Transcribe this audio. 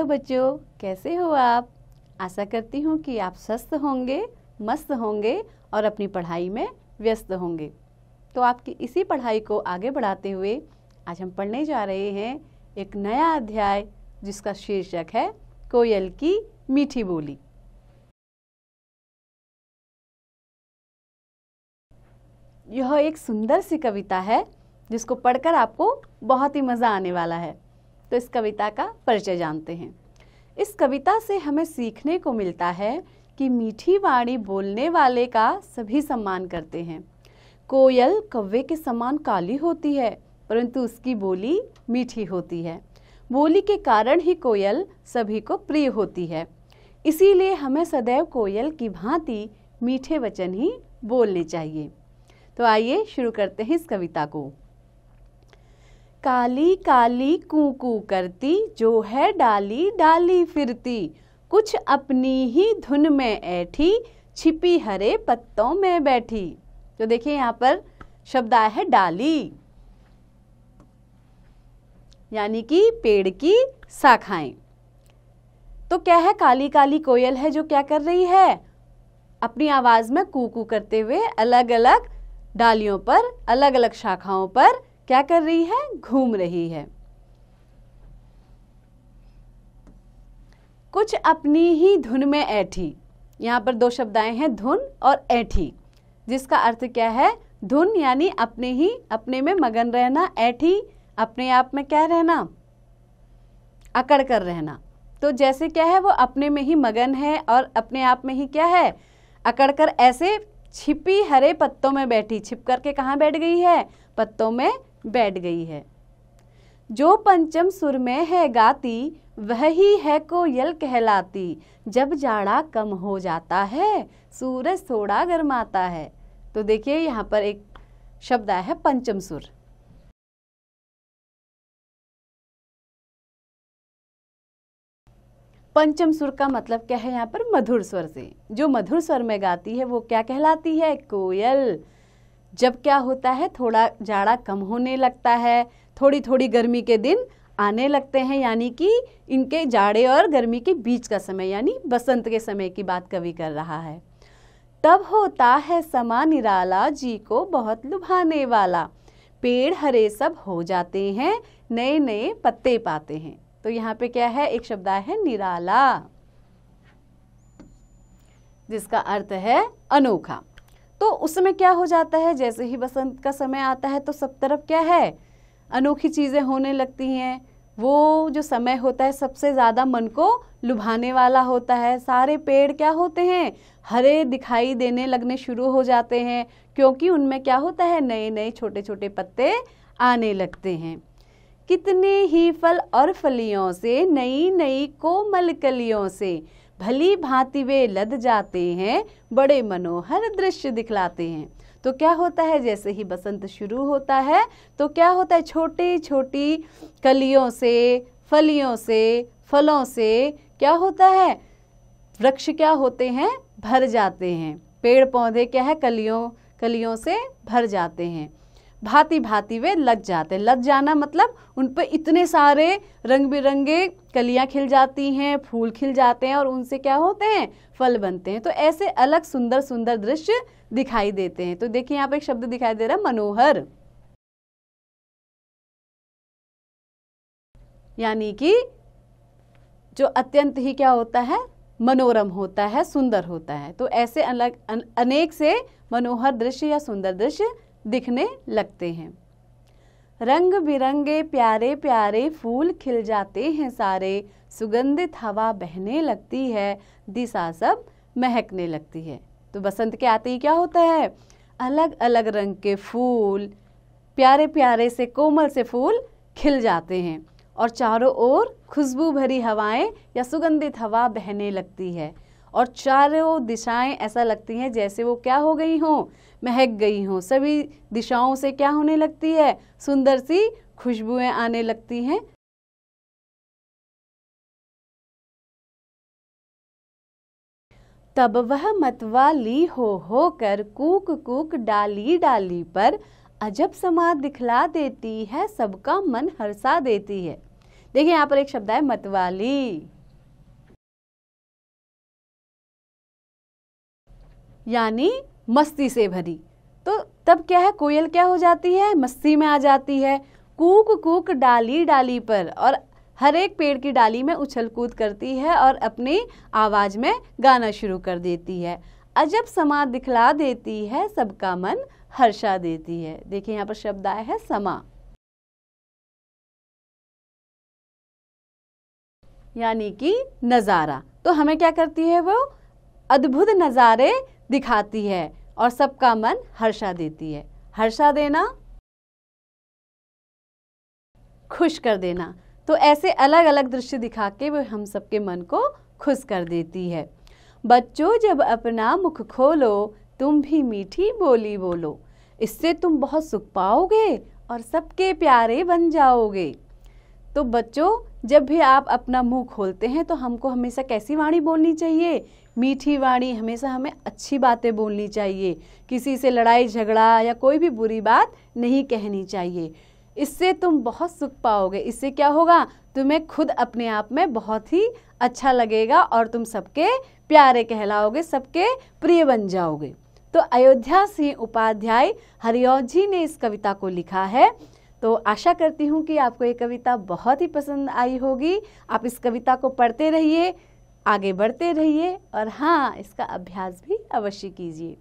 बच्चों, कैसे हो आप? आशा करती हूँ कि आप स्वस्थ होंगे, मस्त होंगे और अपनी पढ़ाई में व्यस्त होंगे। तो आपकी इसी पढ़ाई को आगे बढ़ाते हुए आज हम पढ़ने जा रहे हैं एक नया अध्याय जिसका शीर्षक है कोयल की मीठी बोली। यह एक सुंदर सी कविता है जिसको पढ़कर आपको बहुत ही मज़ा आने वाला है। तो इस कविता का परिचय जानते हैं। इस कविता से हमें सीखने को मिलता है कि मीठी वाणी बोलने वाले का सभी सम्मान करते हैं। कोयल कौवे के समान काली होती है, परंतु उसकी बोली मीठी होती है। बोली के कारण ही कोयल सभी को प्रिय होती है। इसीलिए हमें सदैव कोयल की भांति मीठे वचन ही बोलने चाहिए। तो आइए शुरू करते हैं इस कविता को। काली काली कू कू करती, जो है डाली डाली फिरती, कुछ अपनी ही धुन में ऐठी, छिपी हरे पत्तों में बैठी। तो देखिए यहाँ पर शब्द आया है डाली, यानी कि पेड़ की शाखाएं। तो क्या है, काली काली कोयल है जो क्या कर रही है, अपनी आवाज में कू कू करते हुए अलग अलग डालियों पर, अलग अलग शाखाओं पर क्या कर रही है, घूम रही है। कुछ अपनी ही धुन में ऐठी, यहाँ पर दो शब्द आए हैं, धुन और ऐठी, जिसका अर्थ क्या है, धुन यानी अपने ही अपने में मगन रहना, ऐठी अपने आप में क्या रहना, अकड़ कर रहना। तो जैसे क्या है, वो अपने में ही मगन है और अपने आप में ही क्या है, अकड़ कर ऐसे छिपी हरे पत्तों में बैठी, छिप करके कहाँ बैठ गई है, पत्तों में बैठ गई है। जो पंचम सुर में है गाती, वही है कोयल कहलाती, जब जाड़ा कम हो जाता है, सूरज थोड़ा गर्माता है। तो देखिए यहाँ पर एक शब्द आया है पंचम सुर। पंचम सुर का मतलब क्या है, यहाँ पर मधुर स्वर से। जो मधुर स्वर में गाती है वो क्या कहलाती है, कोयल। जब क्या होता है, थोड़ा जाड़ा कम होने लगता है, थोड़ी थोड़ी गर्मी के दिन आने लगते हैं, यानी कि इनके जाड़े और गर्मी के बीच का समय, यानी बसंत के समय की बात कवि कर रहा है। तब होता है समा निराला, जी को बहुत लुभाने वाला, पेड़ हरे सब हो जाते हैं, नए नए पत्ते पाते हैं। तो यहाँ पे क्या है, एक शब्द आया है निराला, जिसका अर्थ है अनोखा। तो उस समय क्या हो जाता है, जैसे ही बसंत का समय आता है तो सब तरफ क्या है, अनोखी चीजें होने लगती हैं। वो जो समय होता है सबसे ज्यादा मन को लुभाने वाला होता है। सारे पेड़ क्या होते हैं, हरे दिखाई देने लगने शुरू हो जाते हैं, क्योंकि उनमें क्या होता है, नए नए छोटे छोटे पत्ते आने लगते हैं। कितने ही फल और फलियों से, नई नई कोमल कलियों से, भली भांति वे लद जाते हैं, बड़े मनोहर दृश्य दिखलाते हैं। तो क्या होता है, जैसे ही बसंत शुरू होता है तो क्या होता है, छोटी छोटी कलियों से, फलियों से, फलों से क्या होता है, वृक्ष क्या होते हैं, भर जाते हैं। पेड़ पौधे क्या है, कलियों से भर जाते हैं। भांति भांति वे लग जाते हैं। लग जाना मतलब उन पर इतने सारे रंग बिरंगे कलियां खिल जाती हैं, फूल खिल जाते हैं और उनसे क्या होते हैं, फल बनते हैं। तो ऐसे अलग सुंदर सुंदर दृश्य दिखाई देते हैं। तो देखिए यहाँ पे एक शब्द दिखाई दे रहा है, मनोहर, यानी कि जो अत्यंत ही क्या होता है, मनोरम होता है, सुंदर होता है। तो ऐसे अलग अनेक से मनोहर दृश्य या सुंदर दृश्य दिखने लगते हैं। रंग बिरंगे प्यारे प्यारे फूल खिल जाते हैं सारे, सुगंधित हवा बहने लगती है, दिशा सब महकने लगती है। तो बसंत के आते ही क्या होता है, अलग अलग रंग के फूल, प्यारे प्यारे से कोमल से फूल खिल जाते हैं और चारों ओर खुशबू भरी हवाएं या सुगंधित हवा बहने लगती है और चारों दिशाएं ऐसा लगती हैं जैसे वो क्या हो गई हों, महक गई हों। सभी दिशाओं से क्या होने लगती है, सुंदर सी खुशबुएं आने लगती हैं। तब वह मतवाली हो कर कूक कूक डाली डाली पर, अजब समा दिखला देती है, सबका मन हर्षा देती है। देखिए यहाँ पर एक शब्द है मतवाली, यानी मस्ती से भरी। तो तब क्या है, कोयल क्या हो जाती है, मस्ती में आ जाती है। कूक कूक डाली डाली पर, और हर एक पेड़ की डाली में उछल कूद करती है और अपनी आवाज में गाना शुरू कर देती है। अजब समा दिखला देती है, सबका मन हर्षा देती है। देखिए यहाँ पर शब्द आया है समा, यानी कि नजारा। तो हमें क्या करती है, वो अद्भुत नजारे दिखाती है और सबका मन हर्षा देती है। हर्षा देना, खुश कर देना। तो ऐसे अलग अलग दृश्य दिखा के वो हम सबके मन को खुश कर देती है। बच्चों जब अपना मुख खोलो, तुम भी मीठी बोली बोलो, इससे तुम बहुत सुख पाओगे और सबके प्यारे बन जाओगे। तो बच्चों, जब भी आप अपना मुंह खोलते हैं तो हमको हमेशा कैसी वाणी बोलनी चाहिए, मीठी वाणी। हमेशा हमें अच्छी बातें बोलनी चाहिए, किसी से लड़ाई झगड़ा या कोई भी बुरी बात नहीं कहनी चाहिए। इससे तुम बहुत सुख पाओगे। इससे क्या होगा, तुम्हें खुद अपने आप में बहुत ही अच्छा लगेगा और तुम सबके प्यारे कहलाओगे, सबके प्रिय बन जाओगे। तो अयोध्या सिंह उपाध्याय हरिऔध जी ने इस कविता को लिखा है। तो आशा करती हूँ कि आपको ये कविता बहुत ही पसंद आई होगी। आप इस कविता को पढ़ते रहिए, आगे बढ़ते रहिए और हाँ, इसका अभ्यास भी अवश्य कीजिए।